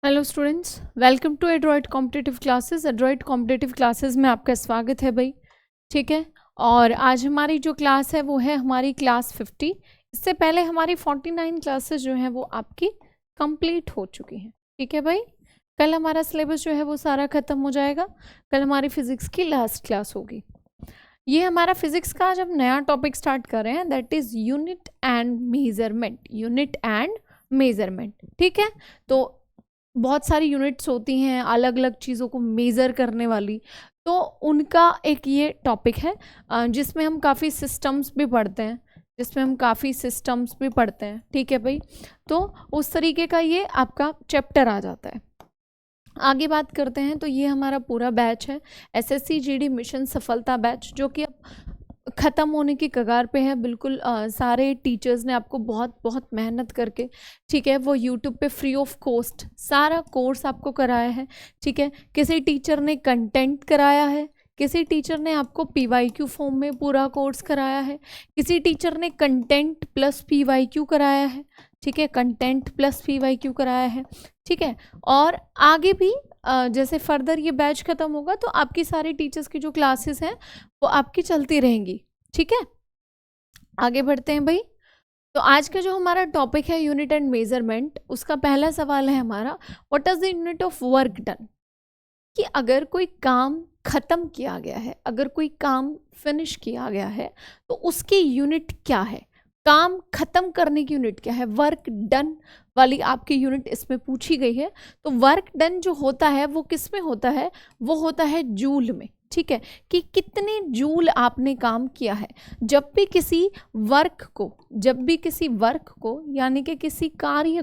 Hello students, welcome to Edroid competitive classes. Edroid competitive classes में आपका स्वागत है भाई। ठीक है, और आज हमारी जो क्लास है वो है हमारी क्लास 50। इससे पहले हमारी 49 क्लासेस जो हैं वो आपकी कंप्लीट हो चुकी हैं। ठीक है भाई, कल हमारा सिलेबस जो है वो सारा ख़त्म हो जाएगा। कल हमारी फिज़िक्स की लास्ट क्लास होगी। ये हमारा फिज़िक्स का आज हम नया टॉपिक स्टार्ट कर रहे हैं, that is unit and measurement. Unit and measurement, ठीक है। तो बहुत सारी यूनिट्स होती हैं अलग अलग चीज़ों को मेज़र करने वाली, तो उनका एक ये टॉपिक है जिसमें हम काफ़ी सिस्टम्स भी पढ़ते हैं। ठीक है भाई, तो उस तरीके का ये आपका चैप्टर आ जाता है। आगे बात करते हैं, तो ये हमारा पूरा बैच है एसएससी जीडी मिशन सफलता बैच, जो कि अब ख़त्म होने की कगार पे है। बिल्कुल सारे टीचर्स ने आपको बहुत बहुत मेहनत करके, ठीक है, वो यूट्यूब पे फ्री ऑफ कॉस्ट सारा कोर्स आपको कराया है। ठीक है, किसी टीचर ने कंटेंट कराया है, किसी टीचर ने आपको पीवाईक्यू फॉर्म में पूरा कोर्स कराया है, किसी टीचर ने कंटेंट प्लस पीवाईक्यू कराया है। ठीक है, कंटेंट प्लस पीवाईक्यू कराया है। ठीक है, और आगे भी जैसे फर्दर ये बैच ख़त्म होगा तो आपकी सारी टीचर्स की जो क्लासेस हैं वो आपकी चलती रहेंगी। ठीक है, आगे बढ़ते हैं भाई। तो आज का जो हमारा टॉपिक है यूनिट एंड मेजरमेंट, उसका पहला सवाल है हमारा, what is the unit of work done. कि अगर कोई काम ख़त्म किया गया है, अगर कोई काम फिनिश किया गया है, तो उसकी यूनिट क्या है। काम खत्म करने की यूनिट क्या है, वर्क डन वाली आपकी यूनिट इसमें पूछी गई है। तो वर्क डन जो होता है वो किस में होता है, वो होता है जूल में। ठीक है, कि कितने जूल आपने काम किया है। जब भी किसी वर्क को यानी कि किसी कार्य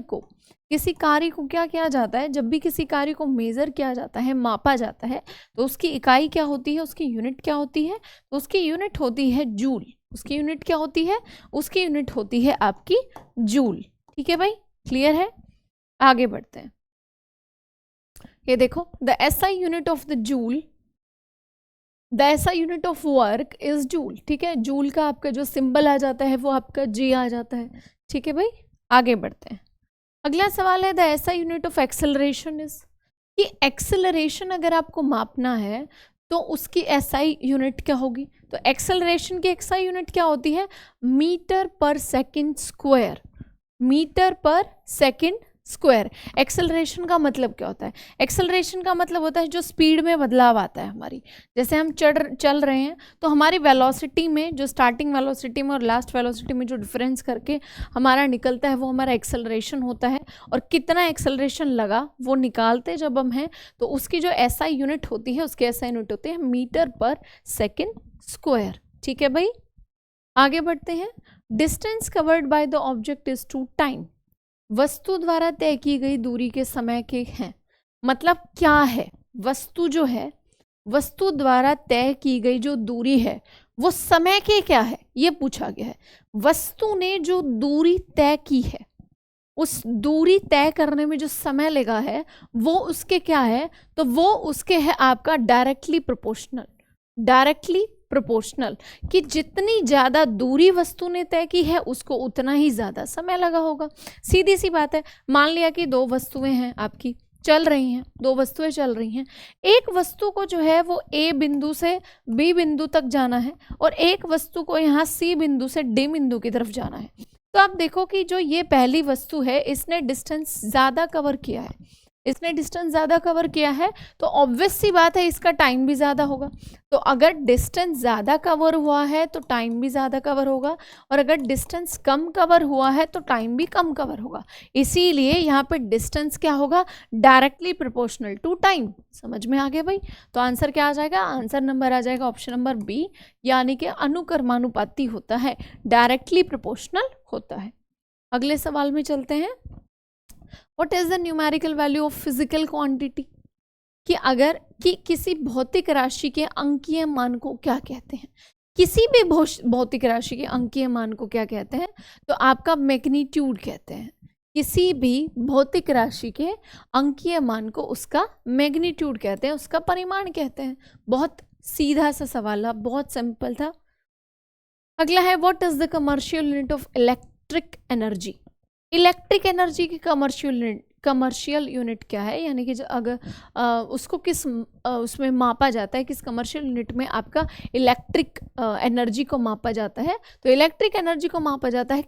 को क्या किया जाता है, जब भी किसी कार्य को मेज़र किया जाता है, मापा जाता है, तो उसकी इकाई क्या होती है, उसकी यूनिट क्या होती है, तो उसकी यूनिट होती है जूल। उसकी यूनिट क्या होती है, उसकी यूनिट होती है आपकी जूल। ठीक है भाई, क्लियर है। आगे बढ़ते हैं। ये देखो, the SI unit of work is joule. ठीक है, जूल का आपका जो सिंबल आ जाता है वो आपका जी आ जाता है। ठीक है भाई, आगे बढ़ते हैं। अगला सवाल है, the SI unit of acceleration is. कि एक्सेलरेशन अगर आपको मापना है तो उसकी एसआई यूनिट क्या होगी। तो एक्सेलरेशन की एसआई यूनिट क्या होती है, मीटर पर सेकंड स्क्वायर। मीटर पर सेकंड स्क्वायर। एक्सेलरेशन का मतलब क्या होता है, एक्सेलरेशन का मतलब होता है जो स्पीड में बदलाव आता है हमारी। जैसे हम चल रहे हैं तो हमारी वेलोसिटी में, जो स्टार्टिंग वेलोसिटी में और लास्ट वेलोसिटी में जो डिफरेंस करके हमारा निकलता है वो हमारा एक्सेलरेशन होता है। और कितना एक्सेलरेशन लगा वो निकालते जब हम हैं, तो उसकी जो एसआई यूनिट होती है, उसकी एसआई यूनिट होती है मीटर पर सेकेंड स्क्वायर। ठीक है भाई, आगे बढ़ते हैं। Distance covered by the object is to time. वस्तु द्वारा तय की गई दूरी के समय के हैं। मतलब क्या है, वस्तु जो है, वस्तु द्वारा तय की गई जो दूरी है वो समय के क्या है, ये पूछा गया है। वस्तु ने जो दूरी तय की है, उस दूरी तय करने में जो समय लगा है वो उसके क्या है, तो वो उसके है आपका डायरेक्टली प्रोपोर्शनल। कि जितनी ज़्यादा दूरी वस्तु ने तय की है उसको उतना ही ज़्यादा समय लगा होगा। सीधी सी बात है। मान लिया कि दो वस्तुएं हैं आपकी, चल रही हैं, दो वस्तुएं चल रही हैं। एक वस्तु को जो है वो ए बिंदु से बी बिंदु तक जाना है और एक वस्तु को यहाँ सी बिंदु से डी बिंदु की तरफ जाना है। तो आप देखो कि जो ये पहली वस्तु है इसने डिस्टेंस ज़्यादा कवर किया है, तो ऑब्वियस सी बात है इसका टाइम भी ज़्यादा होगा। तो अगर डिस्टेंस ज़्यादा कवर हुआ है तो टाइम भी ज़्यादा कवर होगा, और अगर डिस्टेंस कम कवर हुआ है तो टाइम भी कम कवर होगा। इसीलिए यहाँ पे डिस्टेंस क्या होगा, डायरेक्टली प्रोपोर्शनल टू टाइम। समझ में आ गया भाई। तो आंसर क्या आ जाएगा, आंसर नंबर आ जाएगा ऑप्शन नंबर बी, यानी कि अनुक्रमानुपाती होता है, डायरेक्टली प्रोपोर्शनल होता है। अगले सवाल में चलते हैं। What is the numerical value of physical quantity. कि किसी भौतिक राशि के अंकीय मान को क्या कहते हैं। किसी भी भौतिक राशि के अंकीय मान को क्या कहते हैं, तो आपका मैग्नीट्यूड कहते हैं। किसी भी भौतिक राशि के अंकीय मान को उसका मैग्नीट्यूड कहते हैं, उसका परिमाण कहते हैं। बहुत सीधा सा सवाल था, बहुत सिंपल था। अगला है, what is the commercial unit of electric energy. Electric energy की कमर्शियल यूनिट क्या है, यानी कि अगर उसको किस उसमें मापा जाता है, किस कमर्शियल यूनिट में आपका इलेक्ट्रिक एनर्जी को मापा जाता है, तो इलेक्ट्रिक एनर्जी को मापा जाता है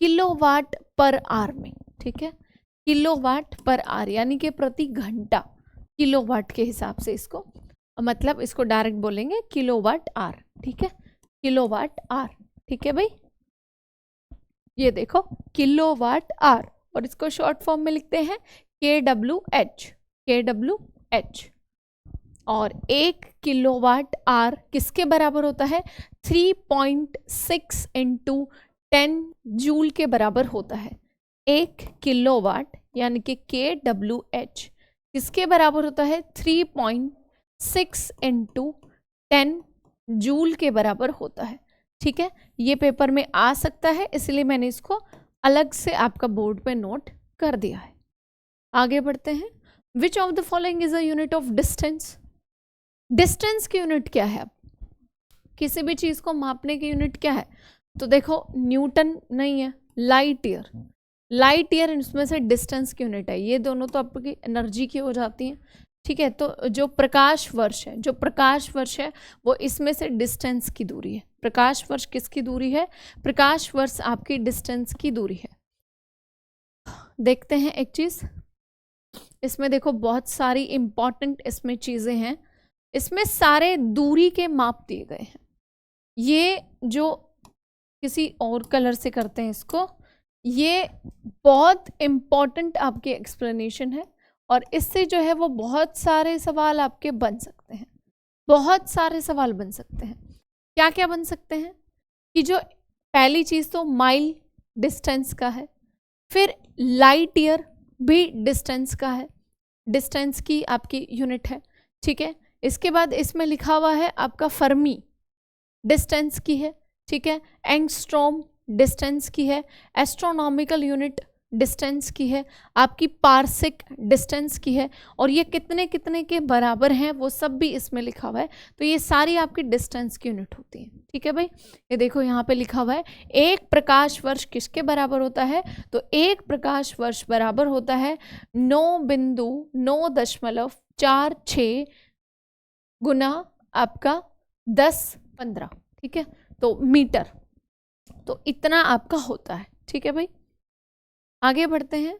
किलोवाट पर आवर में, ठीक है, किलोवाट पर आवर, यानी कि प्रति घंटा किलोवाट के हिसाब से इसको, मतलब इसको डायरेक्ट बोलेंगे किलोवाट आवर, ठीक है, किलोवाट आवर, ठीक है भाई। ये देखो किलोवाट आवर, और इसको शॉर्ट फॉर्म में लिखते हैं KWH, और 1 किलोवाट आवर किसके बराबर होता है, 3.6 × 10 जूल के बराबर होता है। 1 किलोवाट यानी कि KWH किसके बराबर होता है, 3.6 × 10 जूल के बराबर होता है, ठीक है। ये पेपर में आ सकता है, इसलिए मैंने इसको अलग से आपका बोर्ड पे नोट कर दिया है। आगे बढ़ते हैं। Which of the following is a unit of distance. Distance की यूनिट क्या है, अब किसी भी चीज को मापने की यूनिट क्या है, तो देखो न्यूटन नहीं है, लाइट ईयर, लाइट ईयर इसमें से डिस्टेंस की यूनिट है। ये दोनों तो आपकी एनर्जी की हो जाती हैं, ठीक है। तो जो प्रकाश वर्ष है, जो प्रकाश वर्ष है वो इसमें से डिस्टेंस की दूरी है। प्रकाश वर्ष किसकी दूरी है, प्रकाश वर्ष आपकी डिस्टेंस की दूरी है। देखते हैं एक चीज, इसमें देखो बहुत सारी इंपॉर्टेंट इसमें चीजें हैं, इसमें सारे दूरी के माप दिए गए हैं। ये जो किसी और कलर से करते हैं इसको, ये बहुत इंपॉर्टेंट आपके एक्सप्लेनेशन है, और इससे जो है वो बहुत सारे सवाल आपके बन सकते हैं, बहुत सारे सवाल बन सकते हैं। क्या क्या बन सकते हैं कि जो पहली चीज़ तो माइल डिस्टेंस का है, फिर लाइट ईयर भी डिस्टेंस का है, डिस्टेंस की आपकी यूनिट है, ठीक है। इसके बाद इसमें लिखा हुआ है आपका फर्मी डिस्टेंस की है, ठीक है, एंगस्ट्रॉम डिस्टेंस की है, एस्ट्रोनॉमिकल यूनिट डिस्टेंस की है, आपकी पार्सिक डिस्टेंस की है, और ये कितने कितने के बराबर हैं वो सब भी इसमें लिखा हुआ है। तो ये सारी आपकी डिस्टेंस की यूनिट होती है, ठीक है भाई। ये देखो यहाँ पे लिखा हुआ है 1 प्रकाश वर्ष किसके बराबर होता है, तो 1 प्रकाश वर्ष बराबर होता है 9.46 गुना आपका 10-15, ठीक है, तो मीटर, तो इतना आपका होता है, ठीक है भाई। आगे बढ़ते हैं।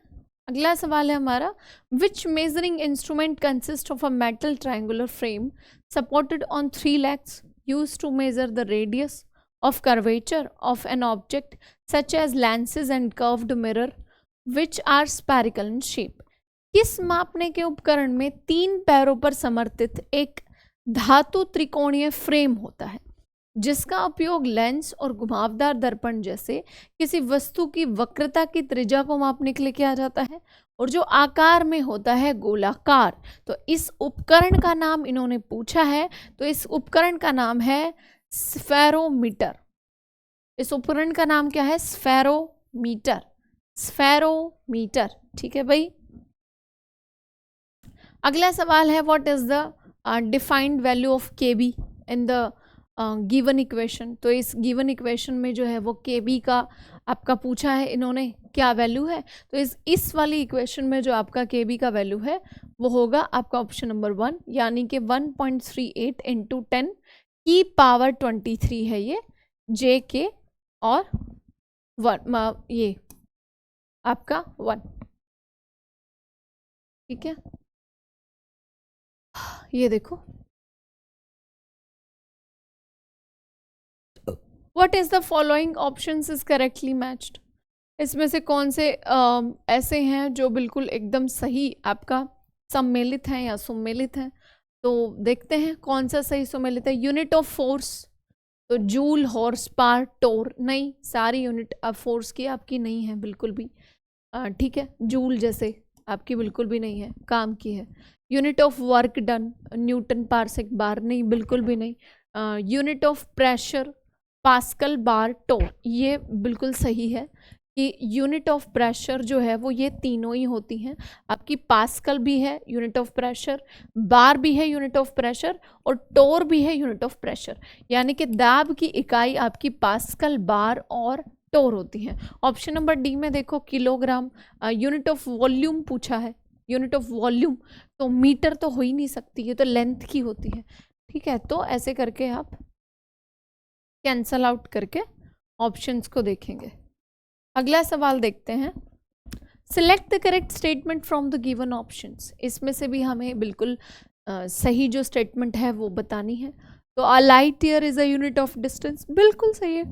अगला सवाल है हमारा, which measuring instrument consist of a metal triangular frame supported on 3 legs used to measure the radius of curvature of an object such as lenses and curved mirror which are spherical in shape। किस मापने के उपकरण में 3 पैरों पर समर्थित एक धातु त्रिकोणीय फ्रेम होता है जिसका उपयोग लेंस और घुमावदार दर्पण जैसे किसी वस्तु की वक्रता की त्रिज्या को मापने के लिए किया जाता है, और जो आकार में होता है गोलाकार। तो इस उपकरण का नाम इन्होंने पूछा है, तो इस उपकरण का नाम है स्फेरोमीटर। इस उपकरण का नाम क्या है, स्फेरोमीटर, स्फेरोमीटर, ठीक है भाई। अगला सवाल है, what is the defined value of KB in the given equation. तो इस गिवन इक्वेशन में जो है वो केबी का आपका पूछा है इन्होंने, क्या वैल्यू है। तो इस वाली इक्वेशन में जो आपका केबी का वैल्यू है वो होगा आपका ऑप्शन नंबर 1, यानी कि 1.38 × 10⁻23 है ये जे के, और 1 ये आपका 1, ठीक है। ये देखो, What is the following options is correctly matched। इसमें से कौन से ऐसे हैं जो बिल्कुल एकदम सही आपका सम्मिलित हैं या सुमेलित हैं। तो देखते हैं कौन सा सही सुमेलित है। यूनिट ऑफ फोर्स, तो जूल, हॉर्स पावर, टोर, नहीं, सारी यूनिट ऑफ फोर्स की आपकी नहीं है बिल्कुल भी, ठीक है। जूल जैसे आपकी बिल्कुल भी नहीं है, काम की है। Unit of work done, newton parsec bar, नहीं, बिल्कुल भी नहीं। Unit of pressure, pascal bar torr, ये बिल्कुल सही है कि यूनिट ऑफ प्रेशर जो है वो ये तीनों ही होती हैं आपकी। पास्कल भी है यूनिट ऑफ प्रेशर, बार भी है यूनिट ऑफ प्रेशर, और टोर भी है यूनिट ऑफ प्रेशर, यानी कि दाब की इकाई आपकी पास्कल, बार और हेक्टोर होती हैं। ऑप्शन नंबर डी में देखो किलोग्राम, यूनिट ऑफ वॉल्यूम पूछा है, यूनिट ऑफ वॉल्यूम, तो मीटर तो हो ही नहीं सकती, ये तो लेंथ की होती है, ठीक है। तो ऐसे करके आप कैंसल आउट करके ऑप्शंस को देखेंगे। अगला सवाल देखते हैं, select the correct statement from the given options. इसमें से भी हमें बिल्कुल सही जो स्टेटमेंट है वो बतानी है। तो a light year is a unit of distance, बिल्कुल सही है,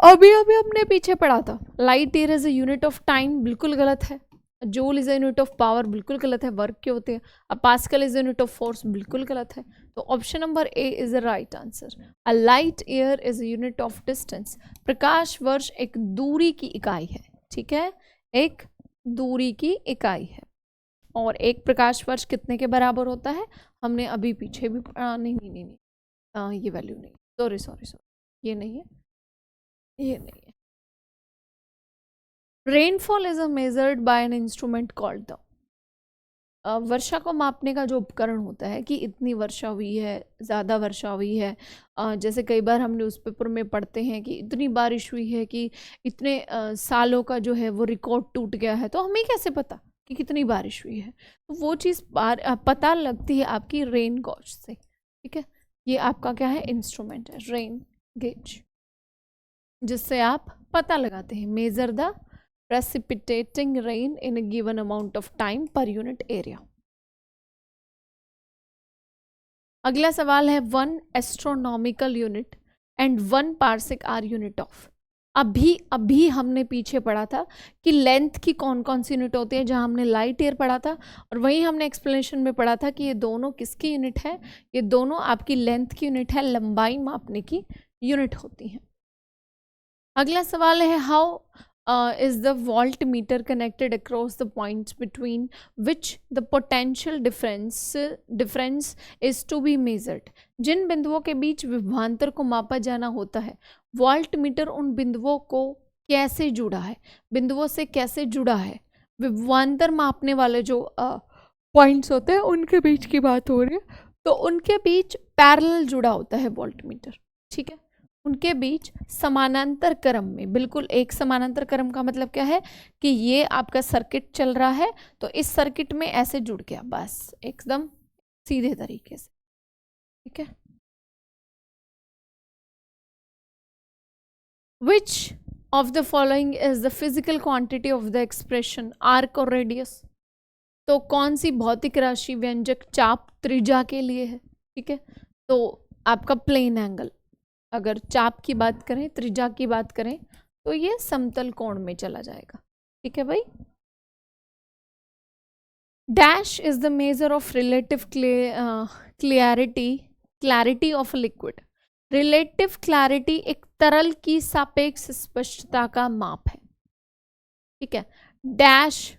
अभी अभी हमने पीछे पढ़ा था। Light year is a unit of time, बिल्कुल गलत है। Joule is a unit of power, बिल्कुल गलत है, वर्क के होते हैं। A pascal is a unit of force, बिल्कुल गलत है। तो option number A is the right answer. A light year is a unit of distance. प्रकाश वर्ष एक दूरी की इकाई है, ठीक है, एक दूरी की इकाई है। और एक प्रकाश वर्ष कितने के बराबर होता है, हमने अभी पीछे भी नहीं, ये वैल्यू नहीं, सॉरी, ये नहीं है, ये नहीं है। Rainfall is measured by an instrument called the, वर्षा को मापने का जो उपकरण होता है कि इतनी वर्षा हुई है, ज़्यादा वर्षा हुई है। जैसे कई बार हम न्यूज़पेपर में पढ़ते हैं कि इतनी बारिश हुई है कि इतने सालों का जो है वो रिकॉर्ड टूट गया है, तो हमें कैसे पता कि कितनी बारिश हुई है? तो वो चीज़ पता लगती है आपकी रेन गॉज से, ठीक है। ये आपका क्या है, इंस्ट्रूमेंट है, रेन गेज, जिससे आप पता लगाते हैं, measure the precipitating rain in a given amount of time per unit area। अगला सवाल है, 1 astronomical unit and 1 parsec are unit of. अभी हमने पीछे पढ़ा था कि लेंथ की कौन कौन सी यूनिट होती है, जहां हमने लाइट ईयर पढ़ा था, और वहीं हमने एक्सप्लेनेशन में पढ़ा था कि ये दोनों किसकी यूनिट है, ये दोनों आपकी लेंथ की यूनिट है, लंबाई मापने की यूनिट होती है। अगला सवाल है, how is the voltmeter connected across the points between which the potential difference is to be measured। जिन बिंदुओं के बीच विभवांतर को मापा जाना होता है, वोल्टमीटर उन बिंदुओं को कैसे जुड़ा है, बिंदुओं से कैसे जुड़ा है, विभवांतर मापने वाले जो पॉइंट्स होते हैं उनके बीच की बात हो रही है, तो उनके बीच पैरेलल जुड़ा होता है वोल्टमीटर, ठीक है। उनके बीच समानांतर क्रम में, बिल्कुल एक समानांतर क्रम का मतलब क्या है कि ये आपका सर्किट चल रहा है, तो इस सर्किट में ऐसे जुड़ गया, बस एकदम सीधे तरीके से, ठीक है। Which of the following is the physical quantity of the expression arc और radius? तो कौन सी भौतिक राशि व्यंजक चाप त्रिज्या के लिए है, ठीक है। तो आपका प्लेन एंगल, अगर चाप की बात करें, त्रिज्या की बात करें, तो ये समतल कोण में चला जाएगा, ठीक है भाई। Dash is the measure of relative clarity of liquid. Relative clarity एक तरल की सापेक्ष स्पष्टता का माप है, ठीक है। डैश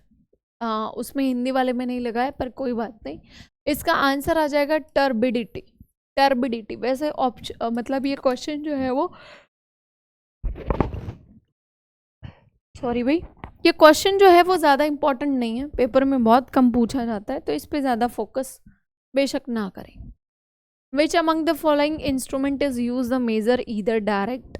उसमें हिंदी वाले में नहीं लगा है, पर कोई बात नहीं, इसका आंसर आ जाएगा टर्बिडिटी। टर्बिडिटी, वैसे ऑप्शन मतलब ये क्वेश्चन जो है वो, सॉरी भाई, ये क्वेश्चन जो है वो ज़्यादा इंपॉर्टेंट नहीं है, पेपर में बहुत कम पूछा जाता है, तो इस पे ज़्यादा फोकस बेशक ना करें। Which among the following instrument is use the measure either direct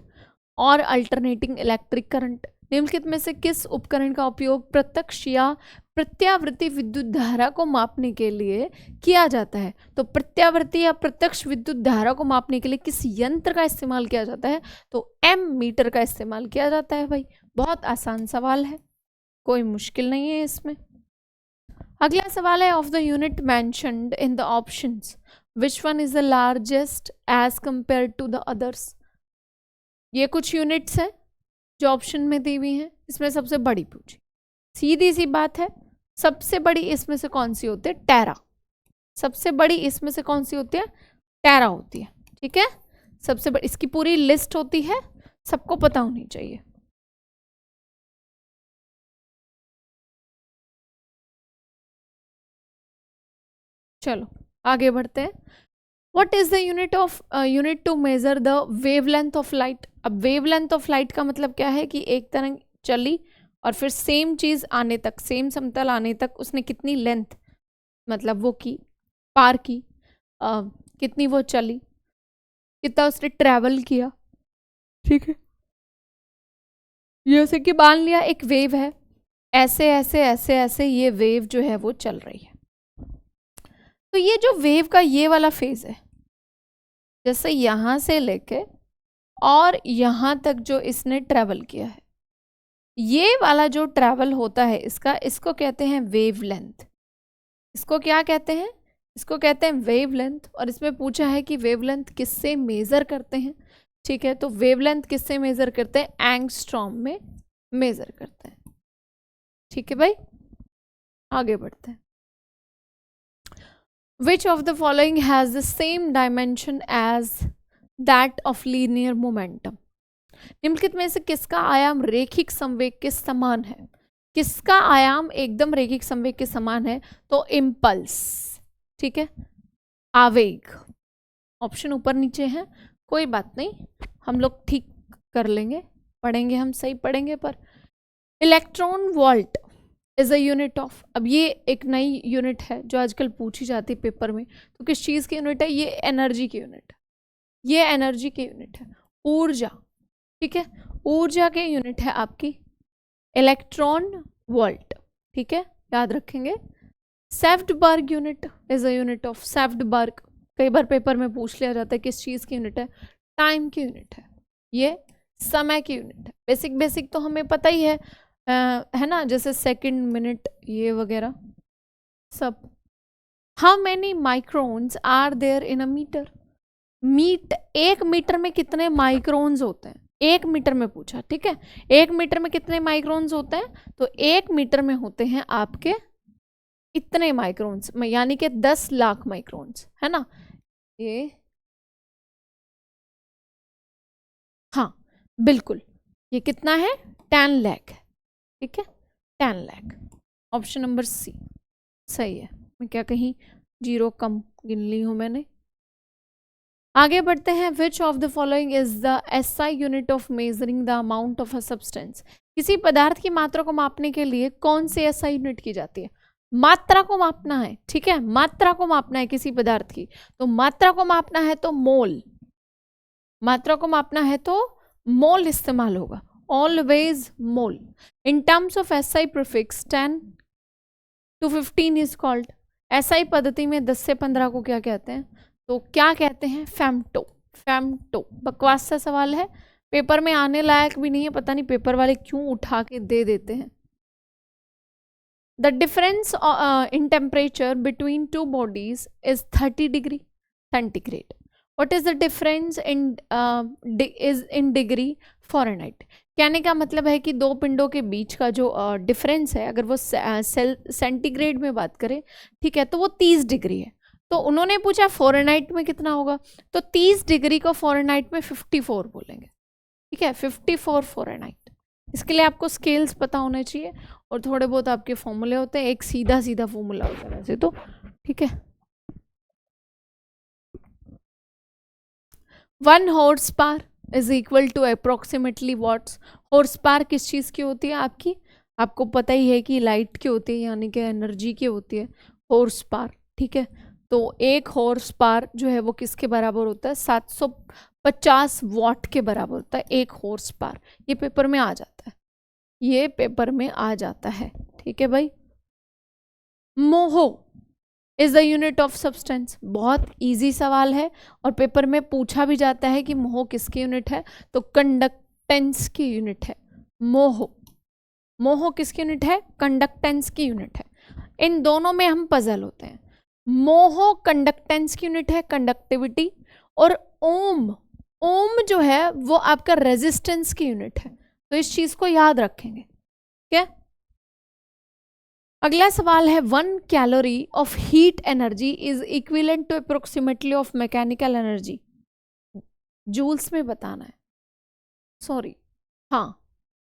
or alternating electric current. निम्नलिखित में से किस उपकरण का उपयोग प्रत्यक्ष या प्रत्यावर्ती विद्युत धारा को मापने के लिए किया जाता है? तो प्रत्यावर्ती या प्रत्यक्ष विद्युत धारा को मापने के लिए किस यंत्र का इस्तेमाल किया जाता है? तो एम मीटर का इस्तेमाल किया जाता है भाई। बहुत आसान सवाल है, कोई मुश्किल नहीं है इसमें। अगला सवाल है, of the unit mentioned in the options which one is the largest as compare to the others. ये कुछ यूनिट्स हैं जो ऑप्शन में दी हुई हैं, इसमें सबसे बड़ी पूछी, सीधी सी बात है, सबसे बड़ी इसमें से कौन सी होती है? टेरा। सबसे बड़ी इसमें से कौन सी होती है? टेरा होती है, ठीक है। सबसे बड़ी, इसकी पूरी लिस्ट होती है, सबको पता होनी चाहिए। चलो आगे बढ़ते हैं। What is the unit to measure the wavelength of light? अब wavelength of light का मतलब क्या है कि एक तरंग चली और फिर सेम चीज आने तक, सेम समतल आने तक उसने कितनी लेंथ, मतलब वो की पार की, कितनी वो चली, कितना उसने ट्रैवल किया, ठीक है। जैसे कि मान लिया एक वेव है, ऐसे ऐसे ऐसे ऐसे ये वेव जो है वो चल रही है। तो ये जो वेव का ये वाला फेज है, जैसे यहाँ से लेके और यहाँ तक जो इसने ट्रेवल किया है, ये वाला जो ट्रैवल होता है इसको कहते हैं वेव लेंथ। इसको क्या कहते हैं? इसको कहते हैं वेव लेंथ। और इसमें पूछा है कि वेव लेंथ किससे मेज़र करते हैं, ठीक है। तो वेव लेंथ किससे मेज़र करते हैं? एंगस्ट्रॉम में मेज़र करते हैं, ठीक है भाई। आगे बढ़ते हैं। Which of the following has the same dimension as that of linear momentum? निम्नलिखित में से किसका आयाम रेखिक संवेग के समान है? किसका आयाम एकदम रेखिक संवेग के समान है? तो इम्पल्स, ठीक है, आवेग। ऑप्शन ऊपर नीचे है, कोई बात नहीं, हम लोग ठीक कर लेंगे, पढ़ेंगे, हम सही पढ़ेंगे। पर electron volt is a unit of, अब ये एक नई यूनिट है जो आजकल पूछी जाती है पेपर में। तो किस चीज़ की यूनिट है? ये एनर्जी की यूनिट है, ये एनर्जी की यूनिट है, ऊर्जा, ठीक है। ऊर्जा के यूनिट है आपकी इलेक्ट्रॉन वोल्ट, ठीक है, याद रखेंगे। Svedberg unit is a unit of, Svedberg कई बार पेपर में पूछ लिया जाता है किस चीज़ की यूनिट है? टाइम की यूनिट है, ये समय की यूनिट है। बेसिक बेसिक तो हमें पता ही है ना, जैसे सेकंड, मिनट, ये वगैरह सब। How many microns are there in a metre? एक मीटर में कितने माइक्रोन्स होते हैं? एक मीटर में पूछा, ठीक है। एक मीटर में कितने माइक्रोन्स होते हैं? तो एक मीटर में होते हैं आपके इतने माइक्रोन्स, यानी कि 10 लाख माइक्रोन्स, है ना। ये हाँ बिल्कुल, ये कितना है? 10 लाख, ठीक है, 10 लाख। ऑप्शन नंबर सी सही है। मैं क्या कहीं जीरो कम गिन ली हूँ मैंने? आगे बढ़ते हैं। Which of the following is the SI unit of measuring the amount of a substance? किसी पदार्थ की मात्रा को मापने के लिए कौन सी एसआई यूनिट की जाती है? मात्रा को मापना है, ठीक है, मात्रा को मापना है किसी पदार्थ की, तो मात्रा को मापना है तो मोल, मात्रा को मापना है तो मोल इस्तेमाल होगा, always mole. In terms of SI prefix 10 to 15 is called, SI पद्धति में 10 से 15 को क्या कहते हैं? तो क्या कहते हैं? फेम्टो। फेम्टो बकवास सा सवाल है, पेपर में आने लायक भी नहीं है, पता नहीं पेपर वाले क्यों उठा के दे देते हैं। The difference in temperature between two bodies is 30 degree centigrade. What is the difference in degree Fahrenheit? कहने का मतलब है कि दो पिंडों के बीच का जो डिफरेंस है, अगर वो सेंटीग्रेड में बात करें, ठीक है, तो वो 30 डिग्री है। तो उन्होंने पूछा फ़ारेनहाइट में कितना होगा, तो 30 डिग्री को फ़ारेनहाइट में 54 बोलेंगे, ठीक है, 54 फ़ारेनहाइट। इसके लिए आपको स्केल्स पता होने चाहिए और थोड़े बहुत आपके फॉर्मूले होते हैं, एक सीधा सीधा फॉर्मूला होता है वैसे तो, ठीक है। 1 horse power is equal to approximately watts? Horse power किस चीज़ की होती है आपकी? आपको पता ही है कि लाइट की होती है, यानी कि एनर्जी की होती है हॉर्स पावर, ठीक है। तो 1 हॉर्स पावर जो है वो किसके बराबर होता है? 750 वॉट के बराबर होता है 1 हॉर्स पावर। ये पेपर में आ जाता है, ये पेपर में आ जाता है, ठीक है भाई। Mole is the unit of substance, बहुत इजी सवाल है और पेपर में पूछा भी जाता है कि मोह किसकी यूनिट है? तो कंडक्टेंस की यूनिट है मोह। मोह किसकी यूनिट है? कंडक्टेंस की यूनिट है। इन दोनों में हम पजल होते हैं। मोह कंडक्टेंस की यूनिट है, कंडक्टिविटी, और ओम, ओम जो है वो आपका रेजिस्टेंस की यूनिट है। तो इस चीज को याद रखेंगे, क्या? अगला सवाल है 1 calorie of heat energy is equivalent to approximately of mechanical energy. Joules में बताना है, सॉरी, हाँ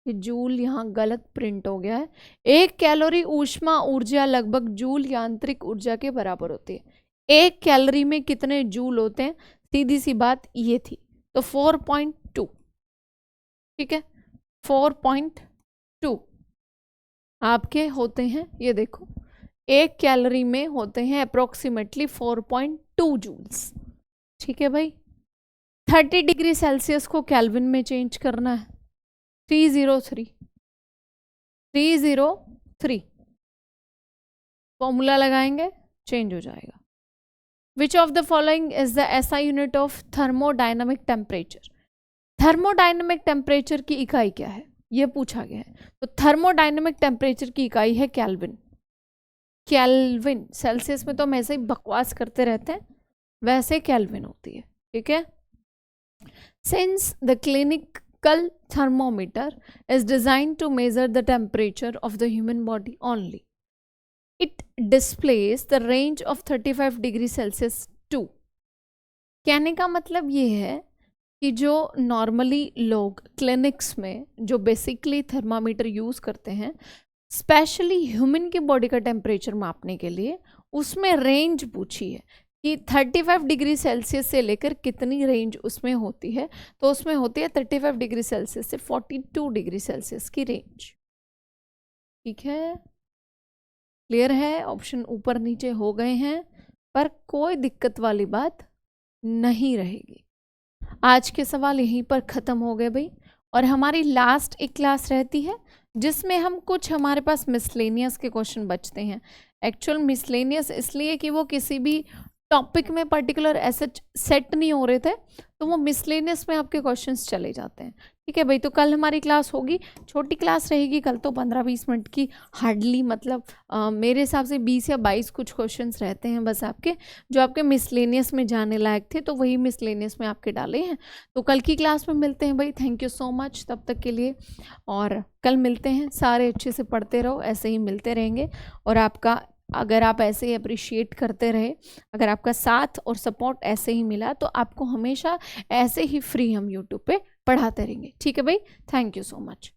ये जूल यहाँ गलत प्रिंट हो गया है। 1 कैलोरी ऊष्मा ऊर्जा लगभग जूल यांत्रिक ऊर्जा के बराबर होती है। 1 कैलोरी में कितने जूल होते हैं? सीधी सी बात ये थी, तो 4.2, ठीक है, 4.2 आपके होते हैं। ये देखो 1 कैलोरी में होते हैं अप्रोक्सीमेटली 4.2 जूल्स, ठीक है भाई। 30 डिग्री सेल्सियस को केल्विन में चेंज करना है, 303 फॉर्मूला लगाएंगे, चेंज हो जाएगा। Which of the following is the SI unit of thermodynamic temperature? Thermodynamic temperature की इकाई क्या है, ये पूछा गया है। तो थर्मोडायनामिक टेम्परेचर की इकाई है केल्विन। केल्विन, सेल्सियस में तो हम ऐसे ही बकवास करते रहते हैं, वैसे केल्विन होती है, ठीक है। Since the clinical thermometer is designed to measure the temperature of the human body only, it displays the range of 35 degree Celsius to. कहने का मतलब ये है कि जो नॉर्मली लोग क्लिनिक्स में जो बेसिकली थर्मामीटर यूज़ करते हैं, स्पेशली ह्यूमन की बॉडी का टेम्परेचर मापने के लिए, उसमें रेंज पूछी है कि 35 डिग्री सेल्सियस से लेकर कितनी रेंज उसमें होती है। तो उसमें होती है 35 डिग्री सेल्सियस से 42 डिग्री सेल्सियस की रेंज, ठीक है। क्लियर है? ऑप्शन ऊपर नीचे हो गए हैं, पर कोई दिक्कत वाली बात नहीं रहेगी। आज के सवाल यहीं पर ख़त्म हो गए भाई, और हमारी लास्ट एक क्लास रहती है जिसमें हम कुछ हमारे पास मिसलेनियस के क्वेश्चन बचते हैं। एक्चुअल मिसलेनियस इसलिए कि वो किसी भी टॉपिक में पर्टिकुलर ऐसे सेट नहीं हो रहे थे, तो वो मिसलेनियस में आपके क्वेश्चंस चले जाते हैं, ठीक है भाई। तो कल हमारी क्लास होगी, छोटी क्लास रहेगी कल, तो 15-20 मिनट की हार्डली, मतलब मेरे हिसाब से 20 या 22 कुछ क्वेश्चंस रहते हैं बस आपके, जो आपके मिसलेनियस में जाने लायक थे, तो वही मिसलेनियस में आपके डाले हैं। तो कल की क्लास में मिलते हैं भाई। थैंक यू सो मच तब तक के लिए, और कल मिलते हैं। सारे अच्छे से पढ़ते रहो, ऐसे ही मिलते रहेंगे। और आपका, अगर आप ऐसे ही अप्रिशिएट करते रहे, अगर आपका साथ और सपोर्ट ऐसे ही मिला, तो आपको हमेशा ऐसे ही फ्री हम यूट्यूब पे पढ़ाते रहेंगे, ठीक है भाई। Thank you so much.